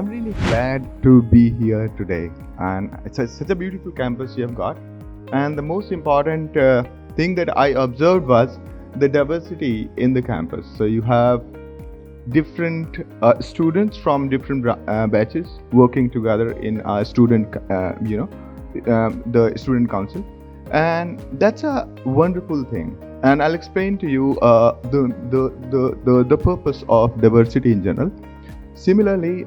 I'm really glad to be here today, and such a beautiful campus you have got. And the most important thing that I observed was the diversity in the campus. So you have different students from different batches working together in a student, the student council, and that's a wonderful thing. And I'll explain to you the purpose of diversity in general. Similarly,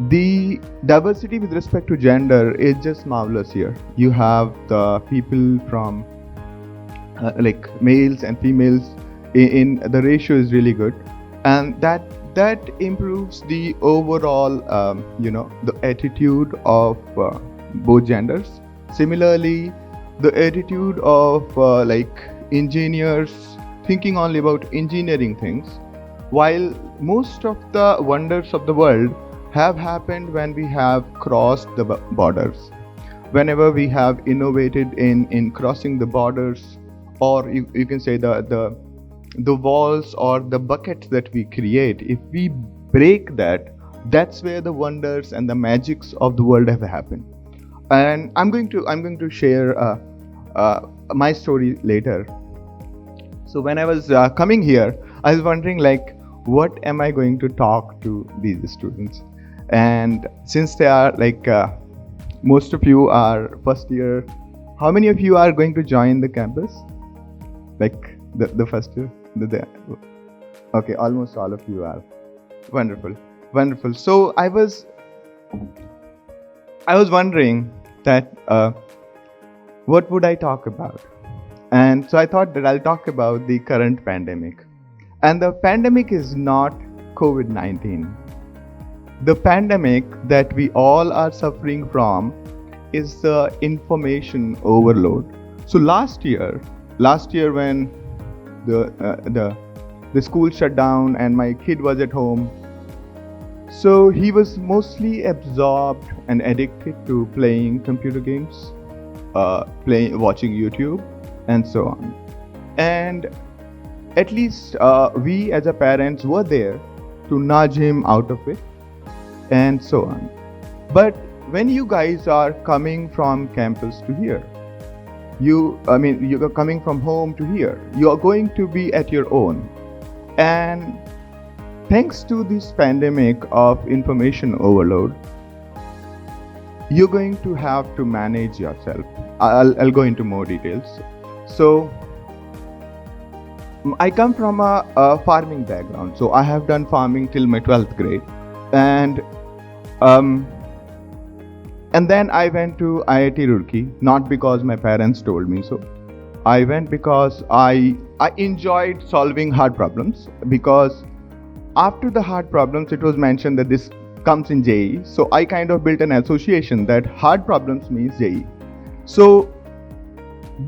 the diversity with respect to gender is just marvelous here. You have the people from like males and females in the ratio is really good, and that improves the overall the attitude of both genders. Similarly, the attitude of like engineers thinking only about engineering things, while most of the wonders of the world have happened when we have crossed the borders. Whenever we have innovated in crossing the borders, or you can say the walls or the buckets that we create, if we break that, that's where the wonders and the magics of the world have happened. And I'm going to share my story later. So when I was coming here, I was wondering like, what am I going to talk to these students? And since they are like most of you are first year, how many of you are going to join the campus? Like the first year? Okay, almost all of you are. Wonderful, wonderful. So I was wondering that what would I talk about? And so I thought that I'll talk about the current pandemic. And the pandemic is not COVID-19. The pandemic that we all are suffering from is the information overload. So last year when the school shut down and my kid was at home, so he was mostly absorbed and addicted to playing computer games, watching YouTube, and so on. And at least we as a parents were there to nudge him out of it, and so on. But when you guys are coming from campus to here, you are coming from home to here, you are going to be at your own. And thanks to this pandemic of information overload, you're going to have to manage yourself. I'll go into more details. So I come from a farming background, so I have done farming till my 12th grade, and then I went to IIT Roorkee, not because my parents told me so. I went because I enjoyed solving hard problems, because after the hard problems it was mentioned that this comes in JEE, so I kind of built an association that hard problems means JEE. So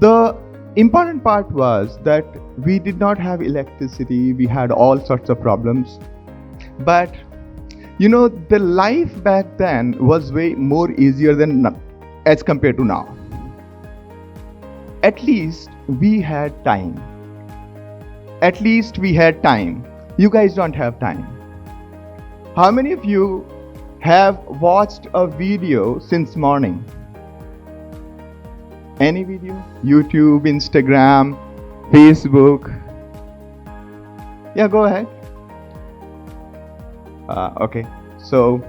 the important part was that we did not have electricity, we had all sorts of problems, but the life back then was way more easier than as compared to now. At least we had time. You guys don't have time. How many of you have watched a video since morning? Any video? YouTube, Instagram, Facebook? Yeah, go ahead. Okay, so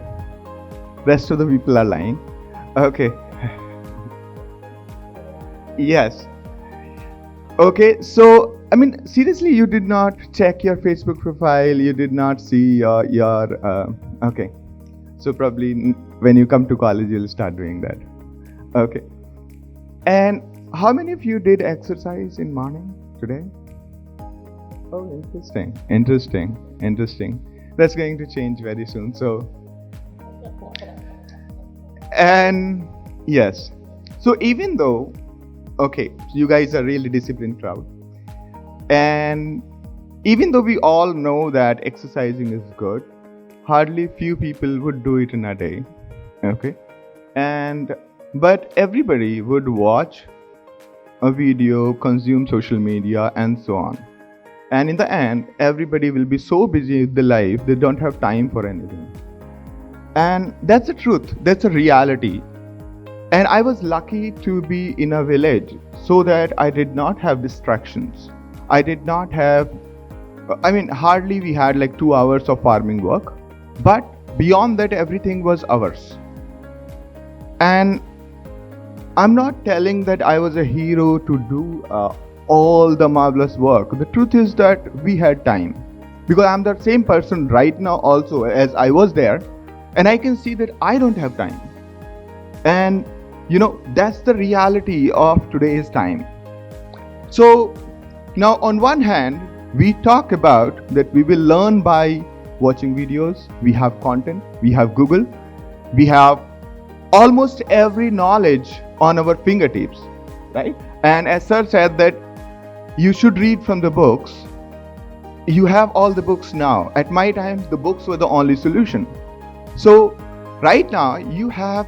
rest of the people are lying. Okay. Yes. Okay, so seriously, you did not check your Facebook profile, you did not see your okay. So probably when you come to college, you'll start doing that. Okay. And how many of you did exercise in morning today? Oh, interesting. That's going to change very soon. So, and yes. So even though, okay, you guys are really disciplined crowd, and even though we all know that exercising is good, hardly few people would do it in a day. Okay, but everybody would watch a video, consume social media, and so on. And in the end, everybody will be so busy with their life, they don't have time for anything. And that's the truth, that's a reality. And I was lucky to be in a village so that I did not have distractions. I did not have, hardly we had like 2 hours of farming work, but beyond that, everything was ours. And I'm not telling that I was a hero to do all the marvelous work. The truth is that we had time. Because I'm the same person right now also as I was there, and I can see that I don't have time. And that's the reality of today's time. So now on one hand, we talk about that we will learn by watching videos, we have content, we have Google, we have almost every knowledge on our fingertips, right? And as sir said that you should read from the books, you have all the books now. At my time, the books were the only solution. So right now you have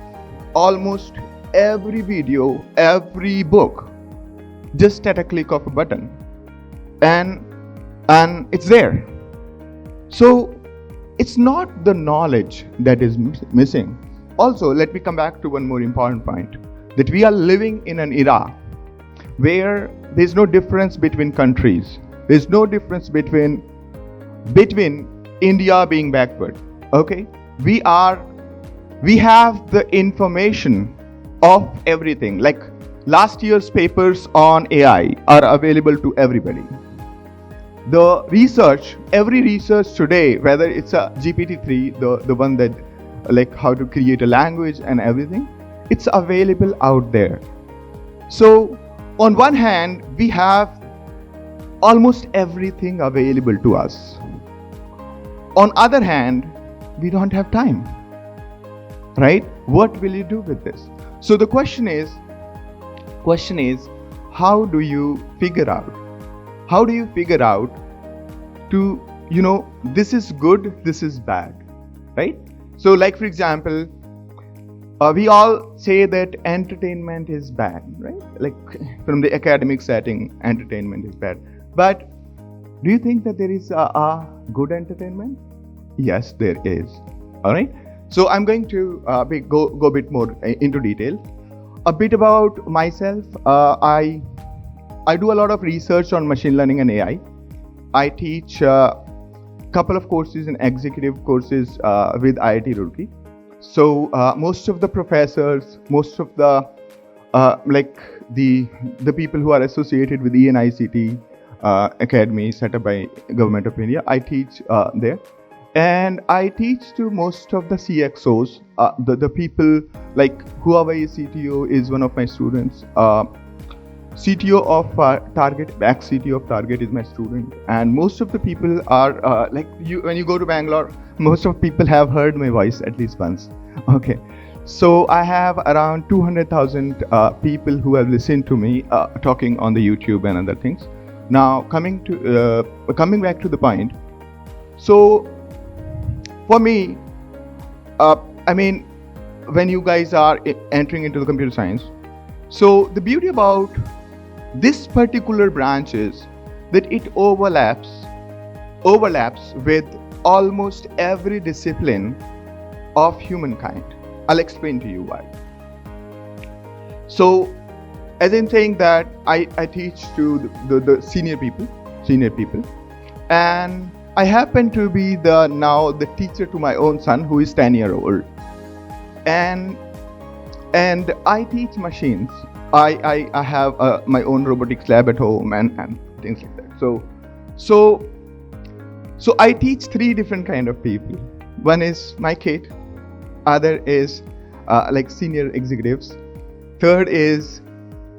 almost every video, every book, just at a click of a button, and it's there. So it's not the knowledge that is missing. Also, let me come back to one more important point, that we are living in an era where there's no difference between countries. There's no difference between India being backward. Okay, we have the information of everything. Like last year's papers on AI are available to everybody. The research, every research today, whether it's a GPT-3, the one that like how to create a language and everything, it's available out there. So on one hand, we have almost everything available to us. On other hand, we don't have time, right? What will you do with this? So the question is, how do you figure out? How do you figure out to, this is good, this is bad, right? So like for example, we all say that entertainment is bad, right? Like from the academic setting, entertainment is bad. But do you think that there is a good entertainment? Yes, there is. All right. So I'm going to go a bit more into detail. A bit about myself. I do a lot of research on machine learning and AI. I teach a couple of courses and executive courses with IIT Roorkee. So most of the professors, most of the the people who are associated with ENICT academy set up by Government of India, I teach there. And I teach to most of the CXOs, the people like Huawei CTO is one of my students. CTO of Target, ex-CTO of Target is my student. And most of the people are when you go to Bangalore, most of people have heard my voice at least once. Okay. So I have around 200,000 people who have listened to me talking on the YouTube and other things. Now coming back to the point. So for me, when you guys are entering into the computer science, so the beauty about this particular branch is that it overlaps with almost every discipline of humankind. I'll explain to you why. So as I'm saying that I teach to the senior people, and I happen to be the teacher to my own son who is 10-year-old, and I teach machines. I have my own robotics lab at home and things like that. So I teach 3 different kind of people. One is my kid, other is like senior executives, third is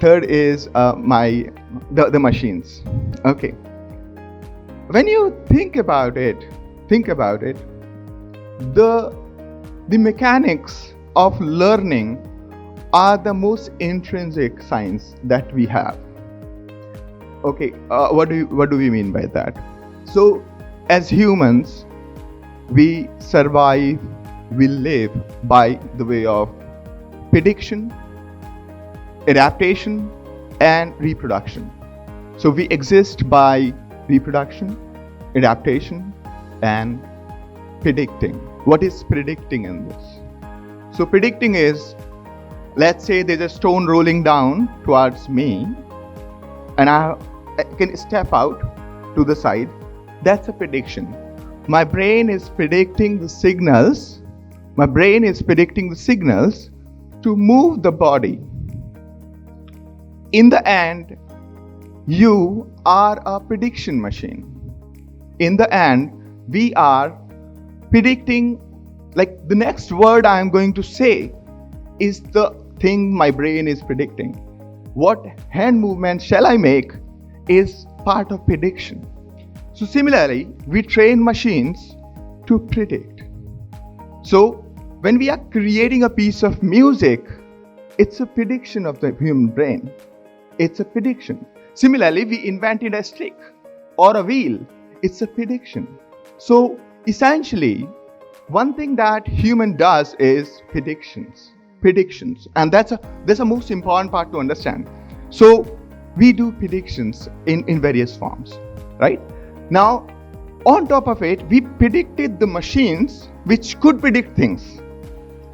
the machines. Okay. When you think about it, the mechanics of learning are the most intrinsic science that we have. Okay, what do we mean by that? So as humans, we survive, we live by the way of prediction, adaptation, and reproduction. So we exist by reproduction, adaptation, and predicting. What is predicting in this? So predicting is, let's say there's a stone rolling down towards me and I can step out to the side. That's a prediction. My brain is predicting the signals. My brain is predicting the signals to move the body. In the end, you are a prediction machine. In the end, we are predicting, like the next word I am going to say is the thing my brain is predicting. What hand movement shall I make is part of prediction. So similarly, we train machines to predict. So when we are creating a piece of music, it's a prediction of the human brain. It's a prediction. Similarly, we invented a stick or a wheel. It's a prediction. So essentially, one thing that human does is predictions. And that's a most important part to understand. So we do predictions in various forms, right? Now, on top of it, we predicted the machines which could predict things.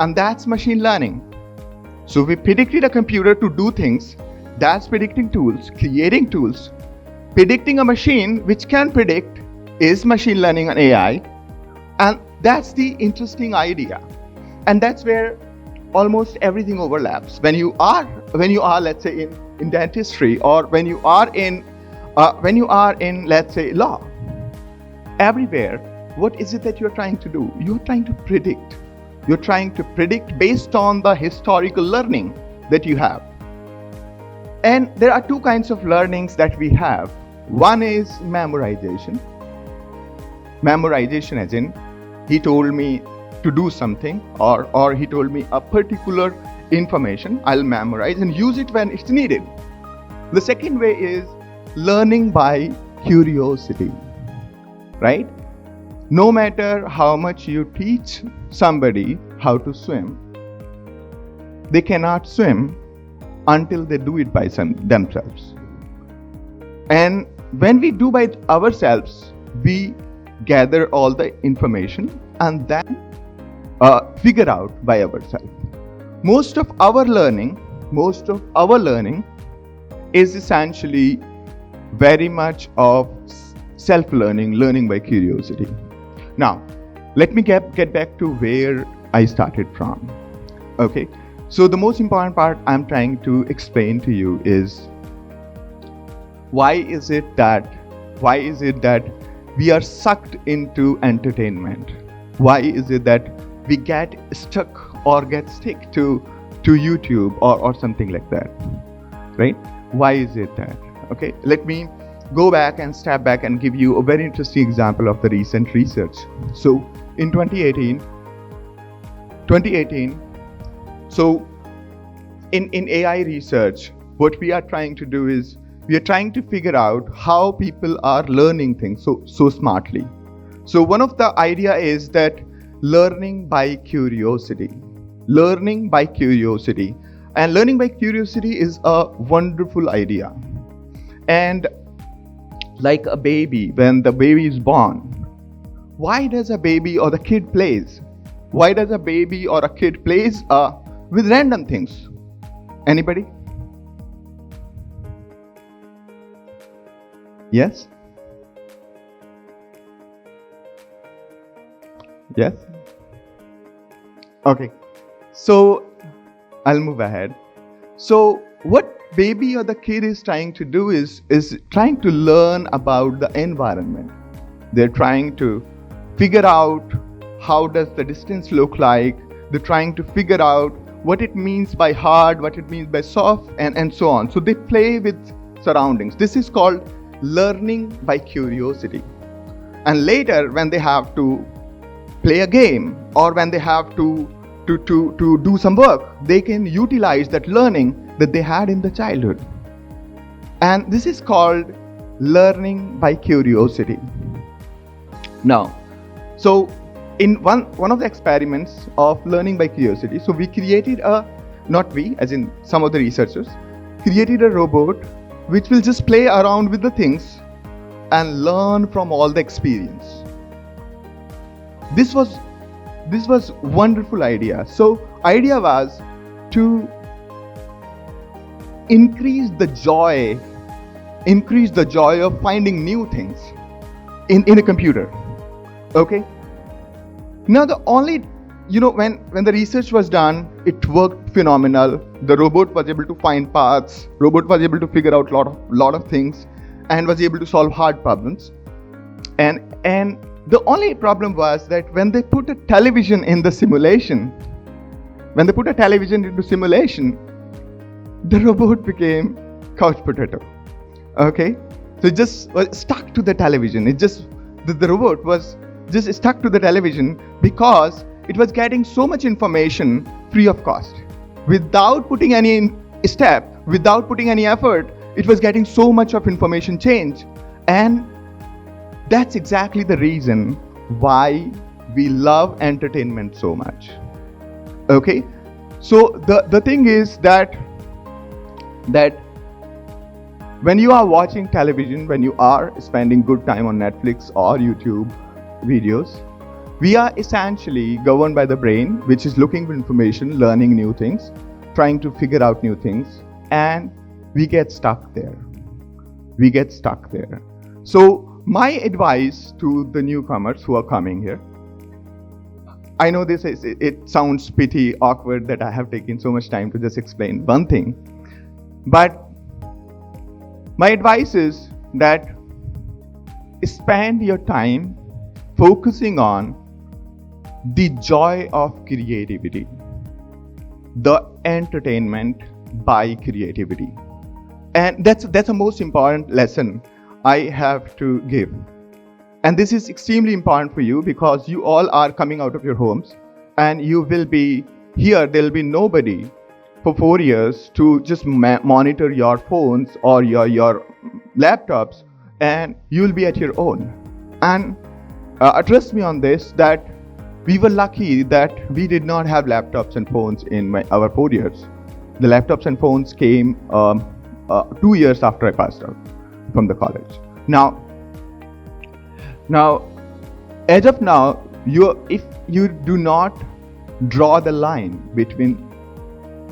And that's machine learning. So we predicted a computer to do things. That's predicting tools, creating tools. Predicting a machine which can predict is machine learning and AI. And that's the interesting idea. And that's where almost everything overlaps. When you are, let's say, in dentistry, or when you are in, let's say, law, everywhere, what is it that you're trying to do? You're trying to predict. You're trying to predict based on the historical learning that you have. And there are two kinds of learnings that we have. One is memorization. Memorization as in, he told me to do something, or he told me a particular information. I'll memorize and use it when it's needed. The second way is learning by curiosity, right? No matter how much you teach somebody how to swim, they cannot swim until they do it by themselves. And when we do by ourselves, we gather all the information and then figure out by ourselves. Most of our learning is essentially very much of self-learning, learning by curiosity. Now, let me get back to where I started from. Okay, so the most important part I'm trying to explain to you is why is it that we are sucked into entertainment? Why is it that we get stuck or get stick to YouTube or something like that, right? Why is it that? Okay, let me go back and step back and give you a very interesting example of the recent research. So in 2018, so in AI research, what we are trying to do is we are trying to figure out how people are learning things so smartly. So one of the idea is that learning by curiosity. And learning by curiosity is a wonderful idea. And like a baby, when the baby is born, why does a baby or the kid plays? Why does a baby or a kid plays with random things? Anybody? Yes? Yes? Okay. So I'll move ahead. So what baby or the kid is trying to do is trying to learn about the environment. They're trying to figure out how does the distance look like. They're trying to figure out what it means by hard, what it means by soft, and so on. So they play with surroundings. This is called learning by curiosity. And later, when they have to play a game or when they have to do some work, they can utilize that learning that they had in the childhood. And this is called learning by curiosity. Now, so in one of the experiments of learning by curiosity, so we created not we, as in some of the researchers, created a robot which will just play around with the things and learn from all the experience. This was wonderful idea. So idea was to increase the joy of finding new things in a computer. Okay. Now the only, when the research was done, it worked phenomenal. The robot was able to find paths. Robot was able to figure out lot of things, and was able to solve hard problems. And the only problem was that when they put a television into simulation, the robot became couch potato. Okay, so it just was stuck to the television. The robot was just stuck to the television because it was getting so much information free of cost, without putting any step, without putting any effort. It was getting so much of information change, and that's exactly the reason why we love entertainment so much. Okay, so the thing is that when you are watching television, when you are spending good time on Netflix or YouTube videos, we are essentially governed by the brain, which is looking for information, learning new things, trying to figure out new things, and we get stuck there. So my advice to the newcomers who are coming here, I know it sounds pretty awkward that I have taken so much time to just explain one thing, but my advice is that spend your time focusing on the joy of creativity, the entertainment by creativity. And that's the most important lesson I have to give. And this is extremely important for you because you all are coming out of your homes, and you will be here. There will be nobody for 4 years to just monitor your phones or your laptops, and you will be at your own. And trust me on this, that we were lucky that we did not have laptops and phones in our 4 years. The laptops and phones came 2 years after I passed out from the college. Now, as of now, if you do not draw the line between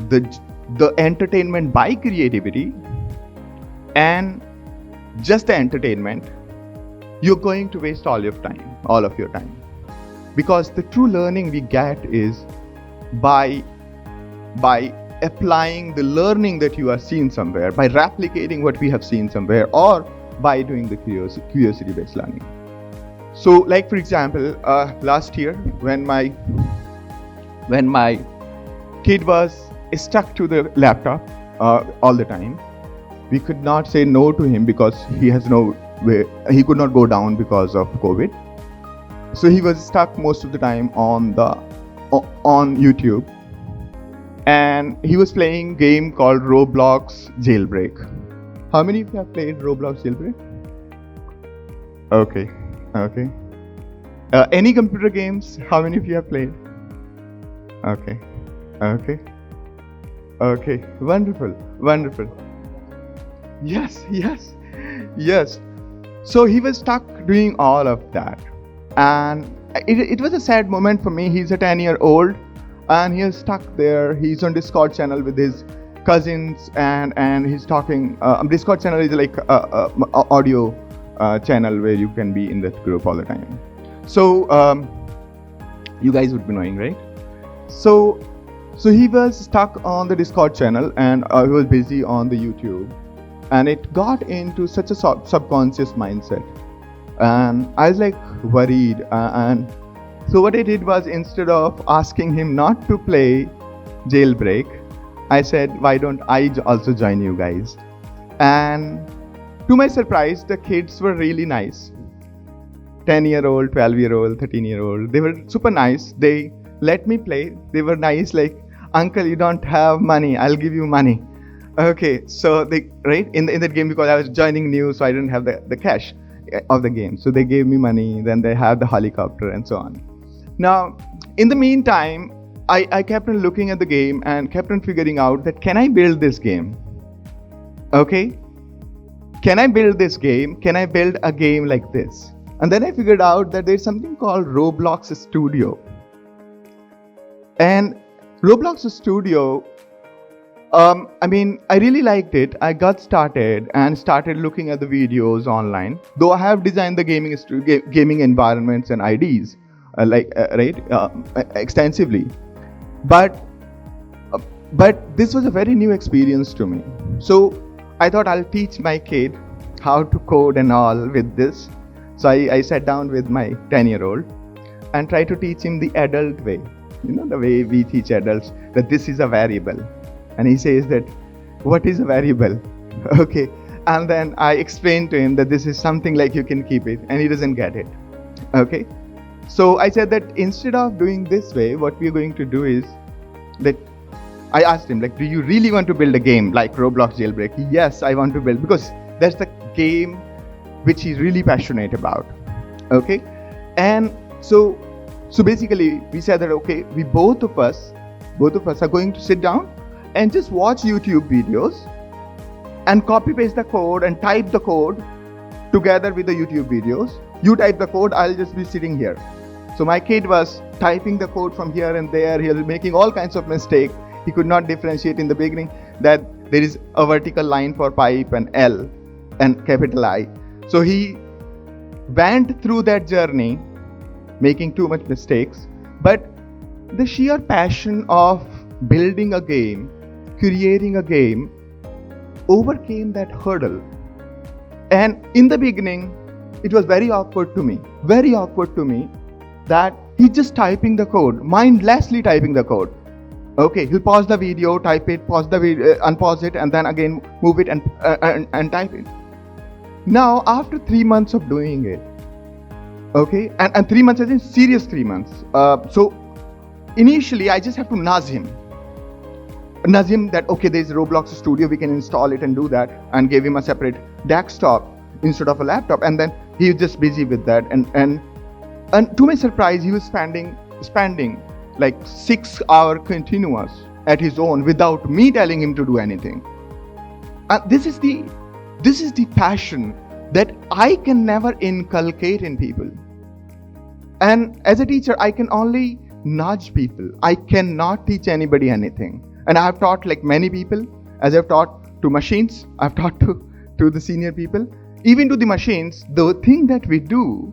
the entertainment by creativity and just the entertainment, you're going to waste all of your time. Because the true learning we get is by applying the learning that you are seeing somewhere, by replicating what we have seen somewhere, or by doing the curiosity-based learning. So, like for example, last year when my kid was stuck to the laptop all the time, we could not say no to him because he has no way. He could not go down because of COVID. So he was stuck most of the time on YouTube, and he was playing a game called Roblox Jailbreak. How many of you have played Roblox Jailbreak? Okay. Any computer games? How many of you have played? Okay. Wonderful. Yes. So he was stuck doing all of that. And it was a sad moment for me. He's a 10-year-old and he is stuck there. He's on Discord channel with his cousins and he's talking. Discord channel is like a audio channel where you can be in that group all the time. So you guys would be knowing, right? So he was stuck on the Discord channel and he was busy on the YouTube, and it got into such a subconscious mindset. And I was like worried, and so what I did was, instead of asking him not to play Jailbreak, I said, why don't I also join you guys? And to my surprise, the kids were really nice. 10-year-old, 12-year-old, 13-year-old, they were super nice. They let me play. They were nice, like, uncle, you don't have money, I'll give you money. Okay, so they, right, in that game, because I was joining new, so I didn't have the cash of the game. So they gave me money, then they had the helicopter and so on. Now, in the meantime, I kept on looking at the game and kept on figuring out that, can I build this game? Okay? Can I build this game? Can I build a game like this? And then I figured out that there's something called Roblox Studio. And Roblox Studio, I really liked it. I got started and started looking at the videos online. Though I have designed the gaming environments and IDs, extensively. But this was a very new experience to me. So I thought I'll teach my kid how to code and all with this. So I sat down with my 10-year-old and tried to teach him the adult way. The way we teach adults, that this is a variable. And he says that, what is a variable? Okay. And then I explained to him that this is something like you can keep it, and he doesn't get it. Okay. So I said that instead of doing this way, what we're going to do is that I asked him, do you really want to build a game like Roblox Jailbreak? Yes, I want to build, because that's the game which he's really passionate about. Okay. And so basically we said that, okay, we both of us are going to sit down and just watch YouTube videos and copy paste the code and type the code together with the YouTube videos. You type the code, I'll just be sitting here. So my kid was typing the code from here and there. He was making all kinds of mistakes. He could not differentiate in the beginning that there is a vertical line for pipe and L and capital I. So he went through that journey, making too much mistakes, but the sheer passion of building a game, creating a game, overcame that hurdle. And in the beginning, it was very awkward to me that he's just typing the code, mindlessly typing the code. Okay, he'll pause the video, type it, pause the video, unpause it, and then again move it and type it. Now, after 3 months of doing it, okay, and 3 months, as in serious 3 months. So initially, I just have to nudge him that, okay, there's Roblox Studio, we can install it and do that, and give him a separate desktop instead of a laptop. And then he was just busy with that. And to my surprise, he was spending like 6 hours continuous at his own without me telling him to do anything. And this is the passion that I can never inculcate in people. And as a teacher, I can only nudge people. I cannot teach anybody anything. And I have taught like many people, as I've taught to machines, I've taught to the senior people. Even to the machines, the thing that we do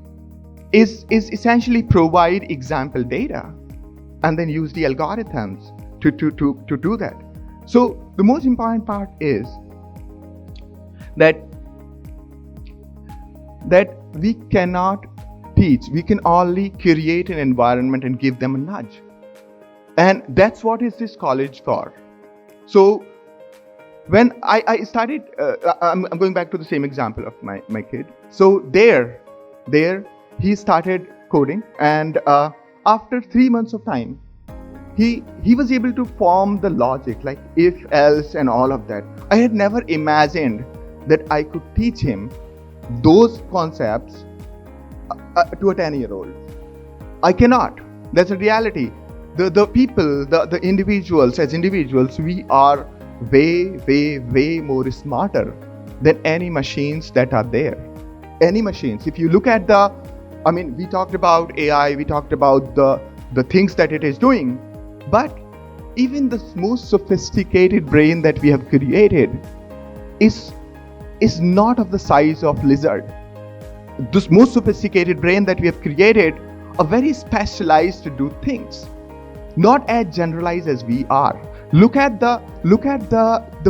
is essentially provide example data and then use the algorithms to do that. So the most important part is that we cannot teach. We can only create an environment and give them a nudge. And that's what is this college for. So when I started, I'm going back to the same example of my kid. So there he started coding, and after 3 months of time, he was able to form the logic, like if, else, and all of that. I had never imagined that I could teach him those concepts to a 10-year-old. I cannot. That's a reality. The people, the individuals, as individuals, we are way more smarter than any machines that are there. Any machines. If you look at we talked about AI, we talked about the things that it is doing, but even the most sophisticated brain that we have created is not of the size of lizard. This most sophisticated brain that we have created are very specialized to do things, not as generalized as we are. Look at the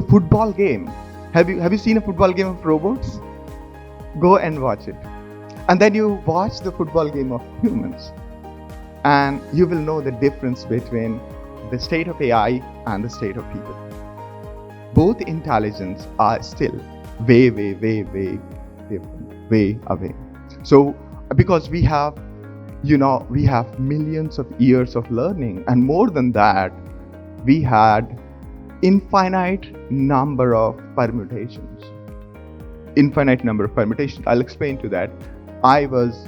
football game. Have you seen a football game of robots? Go and watch it. And then you watch the football game of humans, and you will know the difference between the state of AI and the state of people. Both intelligence are still way different, way away. So because we have millions of years of learning, and more than that, we had infinite number of permutations. I'll explain to that. I was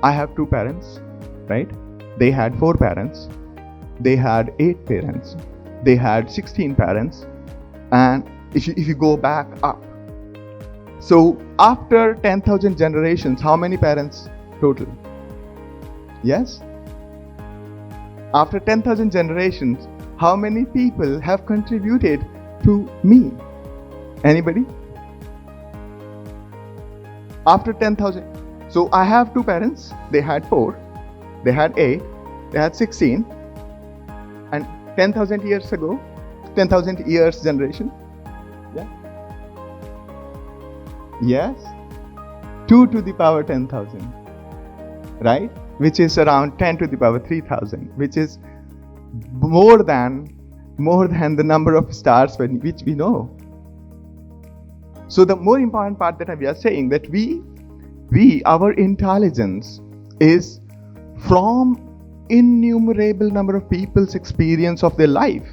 I have 2 parents, right? They had 4 parents. They had 8 parents. They had 16 parents. And if you go back up, So after 10,000 generations, how many parents total? Yes? After 10,000 generations, how many people have contributed to me? Anybody? After 10,000. So I have two parents. They had 4, they had 8, they had 16. And 10,000 years ago, 10,000 years generation. Yeah. Yes. 2 to the power 10,000. Right? Which is around 10 to the power 3,000, which is more than the number of stars which we know. So the more important part that we are saying that our intelligence is from innumerable number of people's experience of their life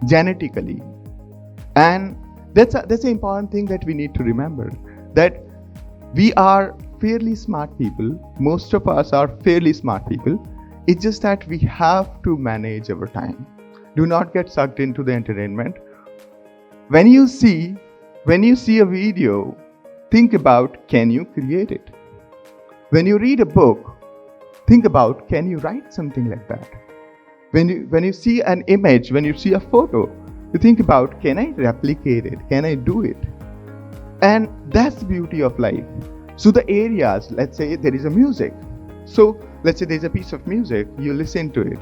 genetically. And that's an important thing that we need to remember, that we are fairly smart people. Most of us are fairly smart people. It's just that we have to manage our time. Do not get sucked into the entertainment. When you see a video, think about, can you create it? When you read a book, think about, can you write something like that? When you see an image, when you see a photo, you think about, can I replicate it? Can I do it? And that's the beauty of life. So the areas, let's say there is a music. So let's say there's a piece of music, you listen to it.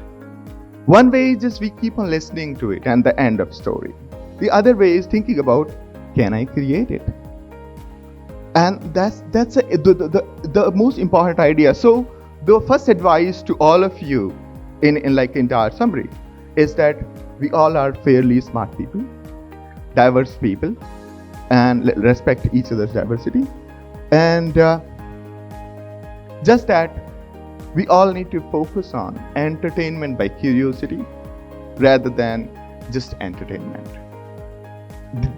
One way is just we keep on listening to it and the end of story. The other way is thinking about, can I create it? And that's the most important idea. So the first advice to all of you in like entire summary is that we all are fairly smart people, diverse people, and respect each other's diversity. And just that we all need to focus on entertainment by curiosity rather than just entertainment.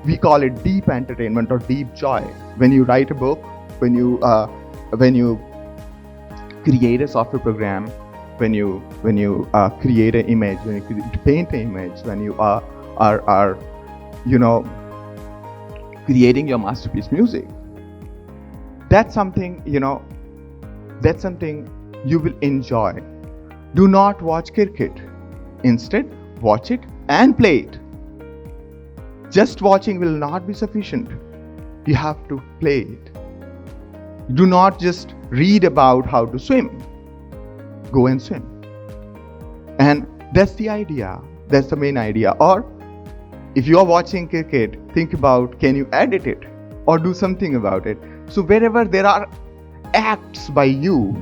We call it deep entertainment or deep joy. When you write a book, when you create a software program, when you create an image, when you paint an image, when you are creating your masterpiece music, that's something you will enjoy. Do not watch cricket. Instead, watch it and play it. Just watching will not be sufficient. You have to play it. Do not just read about how to swim. Go and swim. And that's the idea. That's the main idea. Or if you are watching cricket, think about, can you edit it or do something about it? So wherever there are acts by you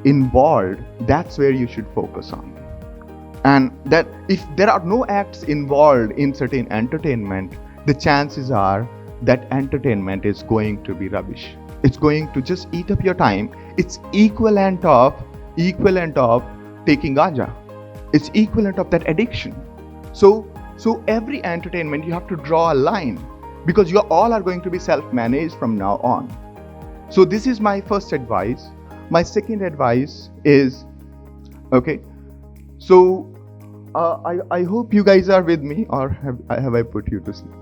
involved, that's where you should focus on. And that if there are no acts involved in certain entertainment, the chances are that entertainment is going to be rubbish. It's going to just eat up your time. It's equivalent of taking ganja. It's equivalent of that addiction. So every entertainment, you have to draw a line, because you all are going to be self-managed from now on. So this is my first advice. My second advice is, okay, so I hope you guys are with me, or have I put you to sleep?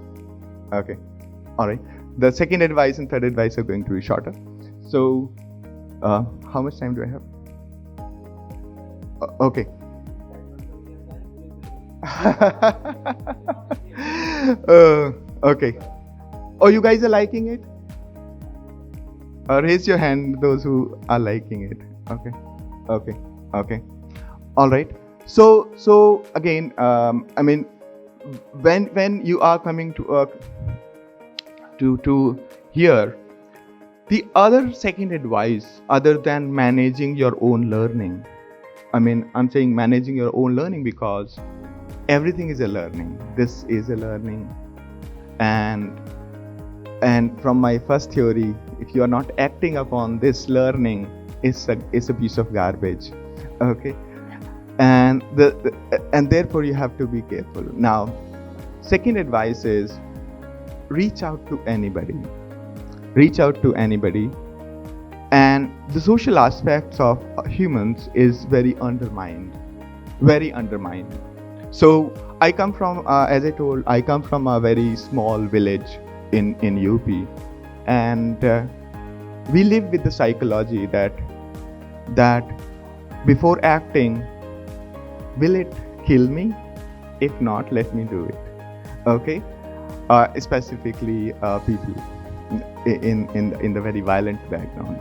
Okay, all right. The second advice and third advice are going to be shorter. So how much time do I have? Okay. Okay. Oh, you guys are liking it? Raise your hand, those who are liking it. Okay. All right. So again, when you are coming to here, the other second advice, other than managing your own learning, I'm saying managing your own learning because everything is a learning. This is a learning, and from my first theory, if you are not acting upon this learning, it's a piece of garbage. Okay, and therefore you have to be careful. Now, second advice is reach out to anybody. And the social aspects of humans is very undermined. So I come from, as I told, I come from a very small village in UP, and we live with the psychology that before acting, will it kill me? If not, let me do it. Okay, specifically people in the very violent background.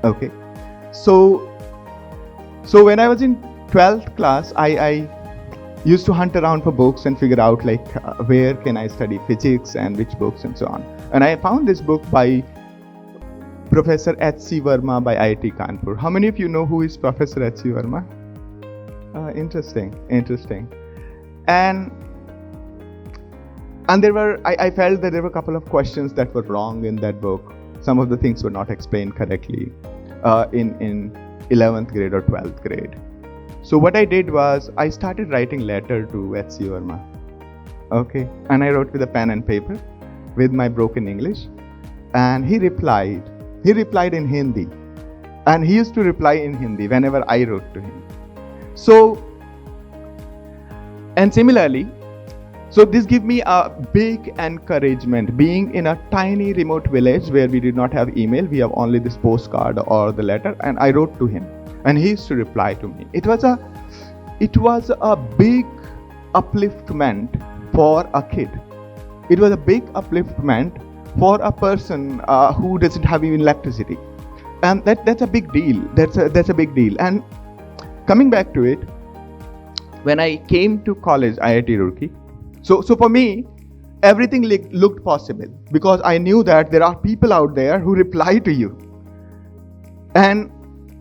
Okay, so when I was in 12th class, I used to hunt around for books and figure out like where can I study physics and which books and so on. And I found this book by Professor H.C. Verma by IIT Kanpur. How many of you know who is Professor H.C. Verma? Interesting. And I felt that there were a couple of questions that were wrong in that book. Some of the things were not explained correctly in 11th grade or 12th grade. So what I did was I started writing letter to H.C. Verma. Okay, and I wrote with a pen and paper with my broken English, and he replied. He replied in Hindi, and he used to reply in Hindi whenever I wrote to him. So, and similarly, so this gave me a big encouragement. Being in a tiny remote village where we did not have email, we have only this postcard or the letter, and I wrote to him, and he used to reply to me. It was a big upliftment for a kid. It was a big upliftment for a person who doesn't have even electricity, and that's a big deal. That's a big deal. And coming back to it, when I came to college, IIT Roorkee, so for me, everything looked possible because I knew that there are people out there who reply to you. And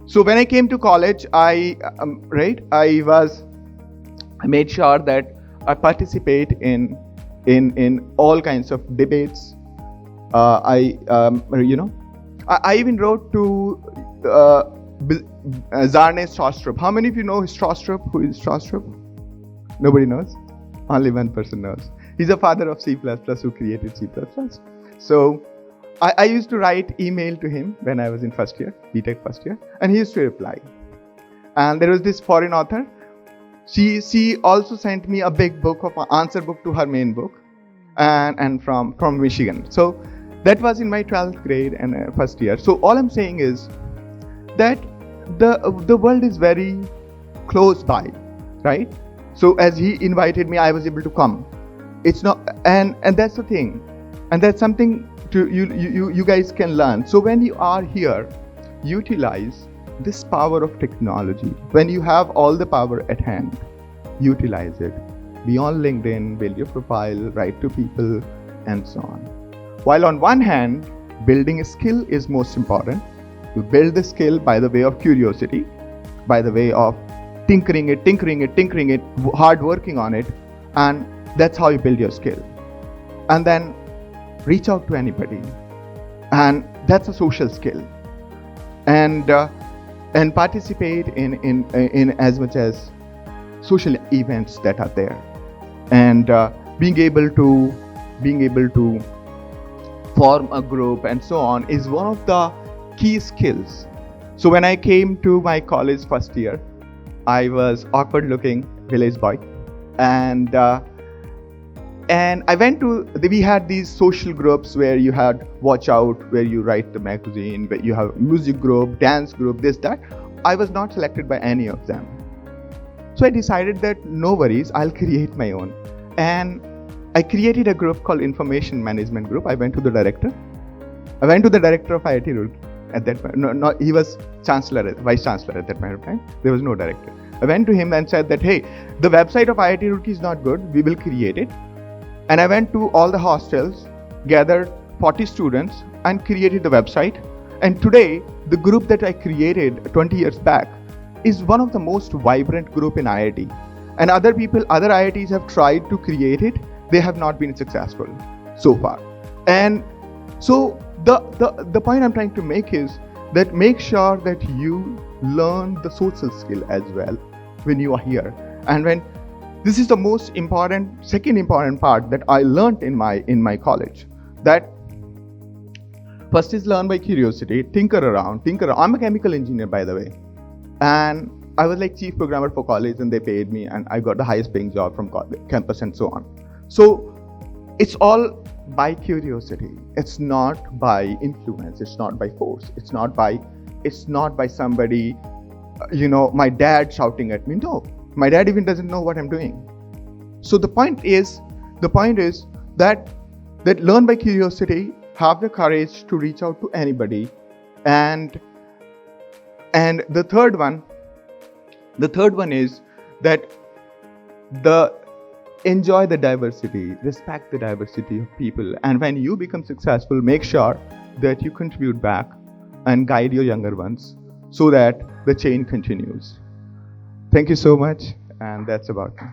so when I came to college, I made sure that I participate in all kinds of debates. I even wrote to Zarne Stroustrup. How many of you know Stroustrup? Who is Stroustrup? Nobody knows? Only one person knows. He's the father of C++ who created C++. So I used to write email to him when I was in first year, BTech first year, and he used to reply. And there was this foreign author. She also sent me a big book of an answer book to her main book, and from Michigan. So that was in my 12th grade and first year. So all I'm saying is that the world is very close by, right? So as he invited me, I was able to come. It's not, and that's the thing, and that's something to you guys can learn. So when you are here, utilize this power of technology. When you have all the power at hand, utilize it. Be on LinkedIn, build your profile, write to people, and so on. While on one hand, building a skill is most important. You build the skill by the way of curiosity, by the way of tinkering it, hard working on it, and that's how you build your skill. And then reach out to anybody, and that's a social skill. And participate in as much as social events that are there, and being able to form a group and so on is one of the key skills. So when I came to my college first year, I was awkward looking village boy, and I went to, we had these social groups where you had watch out, where you write the magazine, where you have music group, dance group, this, that. I was not selected by any of them. So I decided that no worries, I'll create my own. And I created a group called Information Management Group. I went to the director of IIT Roorkee at that point. No, he was vice chancellor at that point of time. There was no director. I went to him and said that, hey, the website of IIT Roorkee is not good. We will create it. And I went to all the hostels, gathered 40 students, and created the website. And today, the group that I created 20 years back is one of the most vibrant group in IIT. And other IITs have tried to create it. They have not been successful so far. And so the point I'm trying to make is that make sure that you learn the social skill as well when you are here. And when this is the most important, second important part that I learned in my college, that first is learn by curiosity, tinker around. I'm a chemical engineer, by the way, and I was like chief programmer for college, and they paid me, and I got the highest paying job from campus and so on. So it's all by curiosity. It's not by influence. It's not by force. It's not by somebody, my dad shouting at me. No, my dad even doesn't know what I'm doing. So the point is that learn by curiosity, have the courage to reach out to anybody, and the third one is that enjoy the diversity, respect the diversity of people, and when you become successful, make sure that you contribute back and guide your younger ones so that the chain continues. Thank you so much, and that's about me.